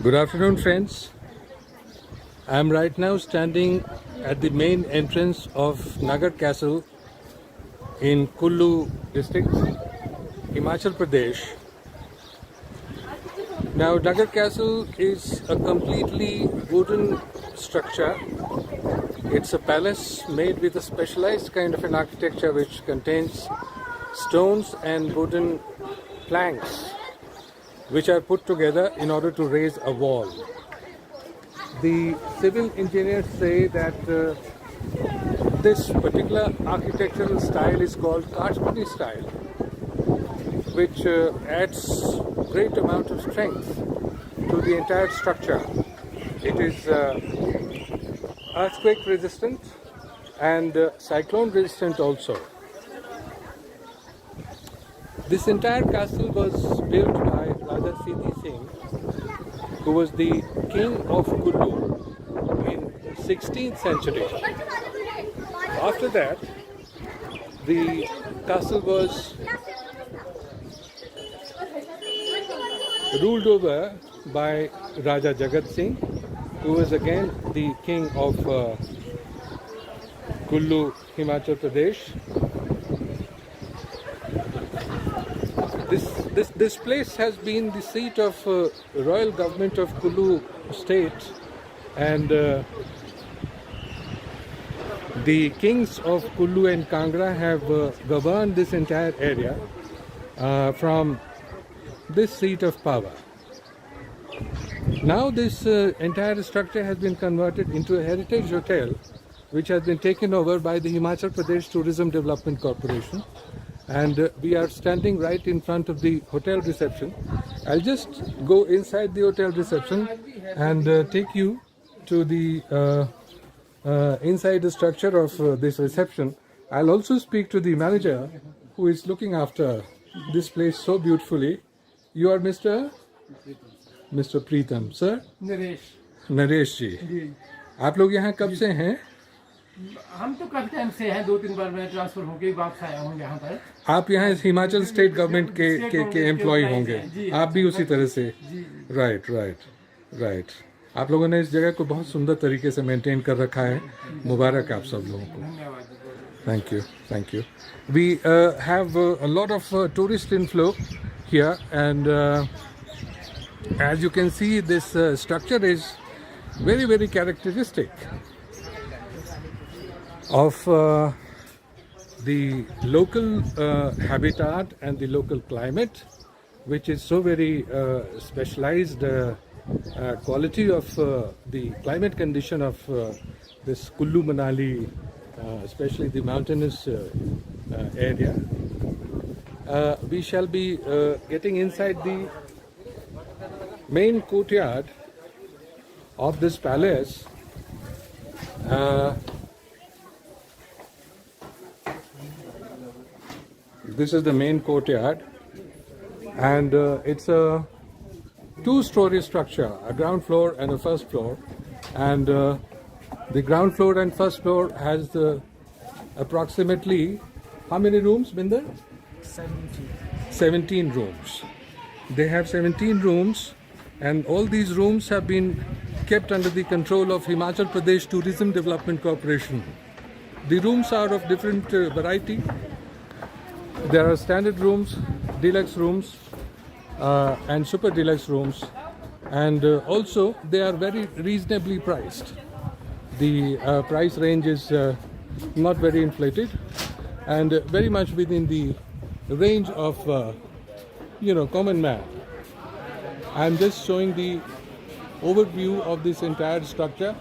Good afternoon, friends. I am right now standing at the main entrance of Nagar Castle in Kullu district, Himachal Pradesh. Now, Nagar Castle is a completely wooden structure. It's a palace made with a specialized kind of an architecture which contains stones and wooden planks which are put together in order to raise a wall. The civil engineers say that this particular architectural style is called Kachmani style, which adds great amount of strength to the entire structure. It is earthquake resistant and cyclone resistant also. This entire castle was built by Raja Siddhi Singh, who was the king of Kullu in 16th century. After that, the castle was ruled over by Raja Jagat Singh, who was again the king of Kullu, Himachal Pradesh. This place has been the seat of royal government of Kullu state, and the kings of Kullu and Kangra have governed this entire area from this seat of power. Now this entire structure has been converted into a heritage hotel, which has been taken over by the Himachal Pradesh Tourism Development Corporation. And we are standing right in front of the hotel reception. I'll just go inside the hotel reception and take you to the inside the structure of this reception. I'll also speak to the manager who is looking after this place so beautifully. You are Mr. Preetham, sir? Naresh जी. आप लोग यहाँ कब से हैं? हम तो काफी time से हैं, 2-3 बार मैं ट्रांसफर होके वापस आया हूँ यहाँ पर। आप यहाँ हिमाचल स्टेट गवर्नमेंट के एम्प्लॉय होंगे, आप भी उसी तरह से? राइट। आप लोगों ने इस जगह को बहुत सुंदर तरीके से मेंटेन कर रखा है, मुबारक आप सब लोगों को। Thank you. We have a lot of tourist inflow here, and as you can see, this structure is very characteristic of the local habitat and the local climate, which is so very specialized quality of the climate condition of this Kullu Manali, especially the mountainous area. We shall be getting inside the main courtyard of this palace. This is the main courtyard, and it's a two-story structure, a ground floor and a first floor, and the ground floor and first floor has approximately how many rooms, Binder? 17 rooms. They have 17 rooms, and all these rooms have been kept under the control of Himachal Pradesh Tourism Development Corporation. The rooms are of different variety. There are standard rooms, deluxe rooms, and super deluxe rooms, and also they are very reasonably priced. The price range is not very inflated, and very much within the range of common man. I am just showing the overview of this entire structure,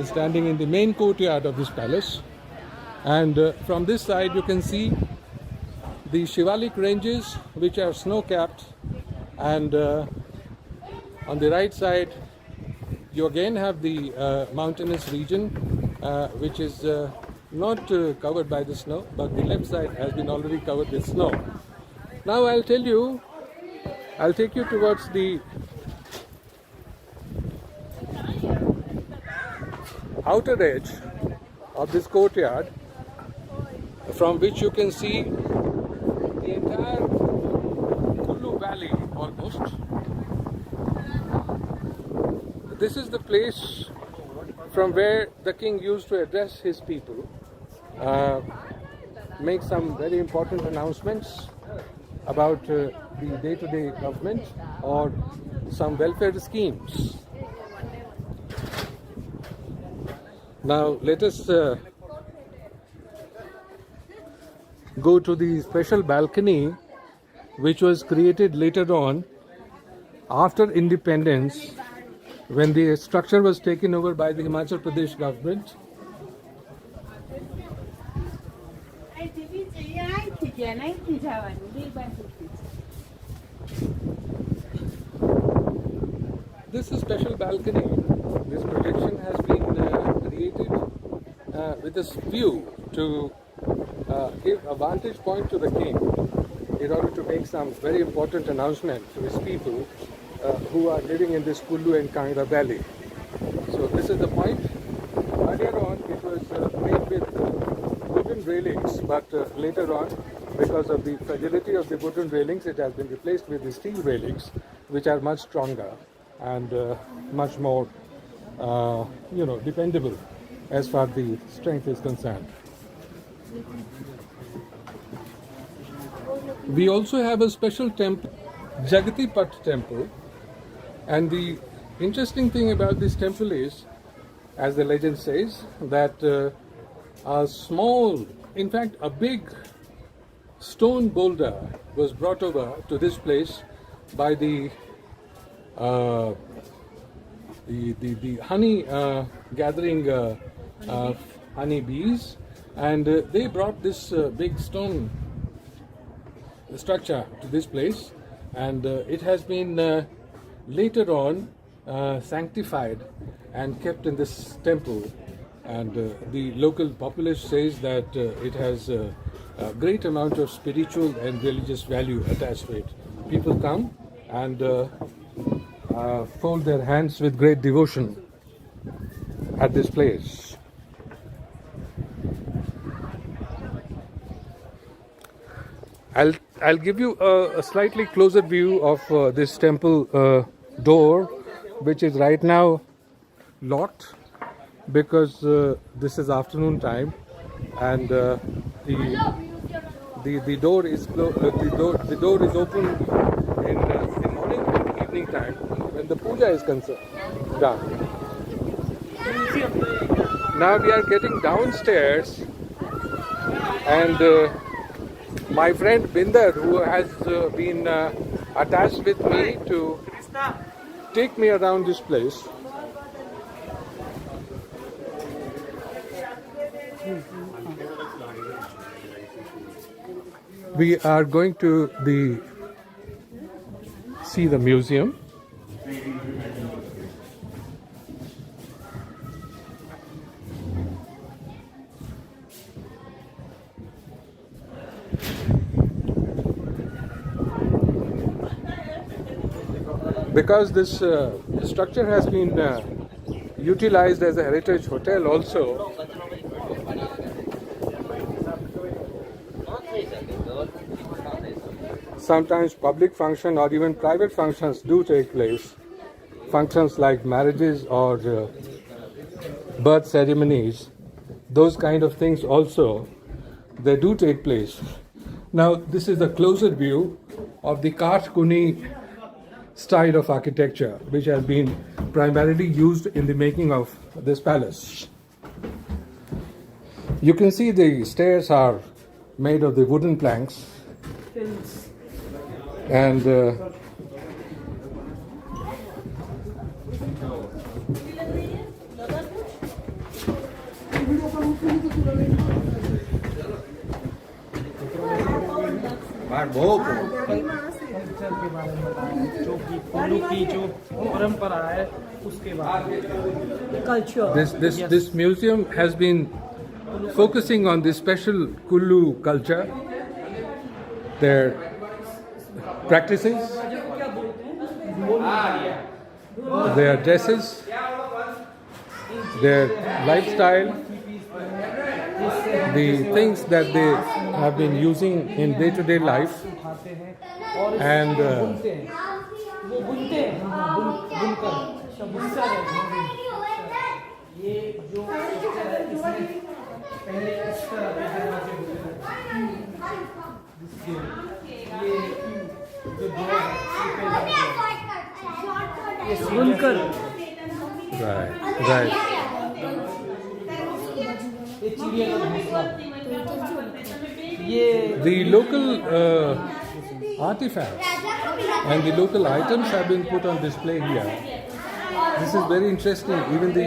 standing in the main courtyard of this palace, and from this side you can see the Shivalik ranges, which are snow-capped, and on the right side you again have the mountainous region, which is not covered by the snow, but the left side has been already covered with snow. Now I'll take you towards the outer edge of this courtyard, from which you can see the entire Kullu Valley almost. This is the place from where the king used to address his people, make some very important announcements about the day-to-day government or some welfare schemes. Now let us go to the special balcony which was created later on after independence, when the structure was taken over by the Himachal Pradesh government. This is special balcony. This projection has been created with this view to give a vantage point to the king in order to make some very important announcement to his people who are living in this Kullu and Kangra valley. So this is the point. Earlier on it was made with wooden railings, but later on, because of the fragility of the wooden railings, it has been replaced with the steel railings, which are much stronger and much more dependable as far as the strength is concerned. We also have a special temple, Jagatipat temple, and the interesting thing about this temple is, as the legend says, that a small, in fact a big stone boulder was brought over to this place by the honey gathering honey bees, and they brought this big stone structure to this place, and it has been later on sanctified and kept in this temple, and the local populace says that it has a great amount of spiritual and religious value attached to it. People come and fold their hands with great devotion at this place. I'll give you a slightly closer view of this temple door, which is right now locked because this is afternoon time, and the door is the door is open in morning and evening time when the puja is done. Now we are getting downstairs, and my friend Binder, who has been attached with me to take me around this place. We are going to see the museum. Because this structure has been utilized as a heritage hotel also, sometimes public function or even private functions do take place. Functions like marriages or birth ceremonies, those kind of things also, they do take place. Now this is a closer view of the Kathkuni style of architecture, which has been primarily used in the making of this palace. You can see the stairs are made of the wooden planks, and this museum has been focusing on the special Kullu culture, their practices, their dresses, their lifestyle, the things that they have been using in day-to-day life, and वो बुनते हैं, हाँ, बुनकर बुनकर है। ये जो picture है इसमें पहले इस तरह के दरवाजे होते थे। ये जो डोर है ये बुनकर Right, right. ये चिड़िया का घोंसला ये The local artifacts and the local items have been put on display here. This is very interesting. Even the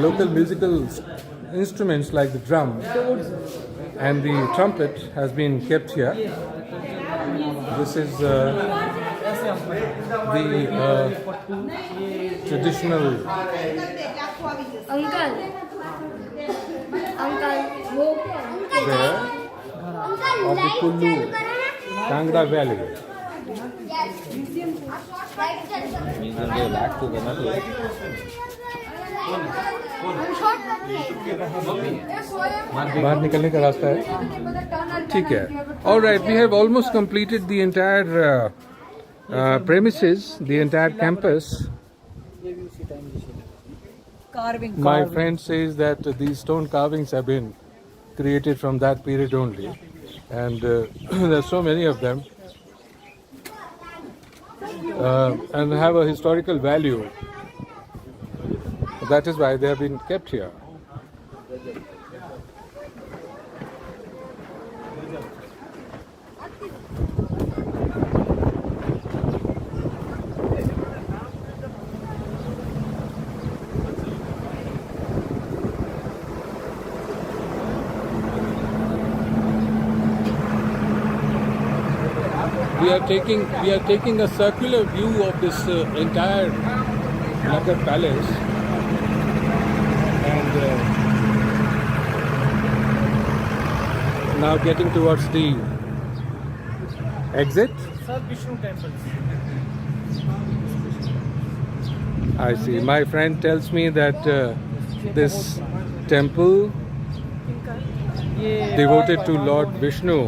local musical instruments like the drum and the trumpet has been kept here. This is the traditional uncle uncle वो there of the Kullu Kangra Valley. बाहर निकलने का रास्ता है, ठीक है. All right, we have almost completed the entire premises, the entire campus. My friend says that these stone carvings have been created from that period only, and there are so many of them and have a historical value. That is why they have been kept here. We are taking a circular view of this entire Nagar Palace, and now getting towards the exit. Vishnu temples. I see. My friend tells me that this temple devoted to Lord Vishnu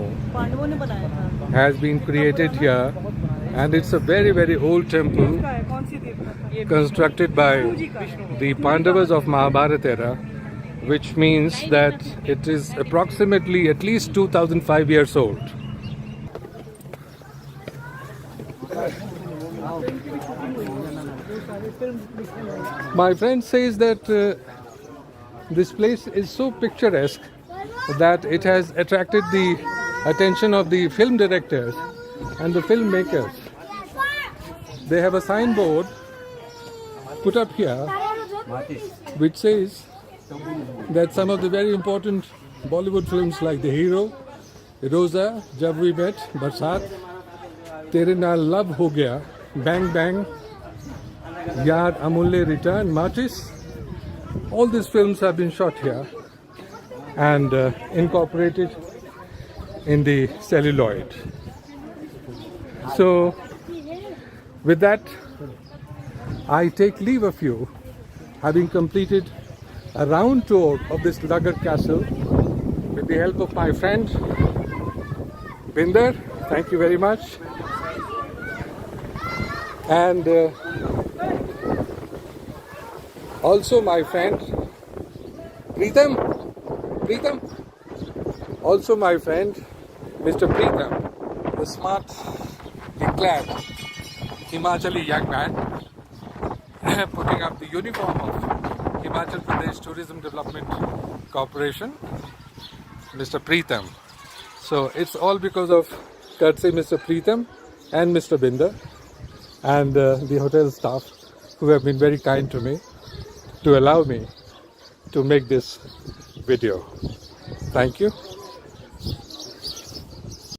has been created here, and it's a very, very old temple constructed by the Pandavas of Mahabharata era, which means that it is approximately at least 2005 years old. My friend says that this place is so picturesque that it has attracted the attention of the film directors and the filmmakers. They have a signboard put up here which says that some of the very important Bollywood films like The Hero, Rosa, Jab We Met, Barsat, Tere Naal Love Ho Gaya, Bang Bang, Yaad Amulya Return, Matis, all these films have been shot here and incorporated in the celluloid. So, with that, I take leave of you, having completed a round tour of this Nagar castle with the help of my friend Binder. Thank you very much. And also my friend Preetham, also my friend Mr. Preetham, the smartly clad Himachali young man, putting up the uniform of Himachal Pradesh Tourism Development Corporation, Mr. Preetham. So it's all because of courtesy Mr. Preetham and Mr. Binder and the hotel staff who have been very kind to me to allow me to make this video. Thank you.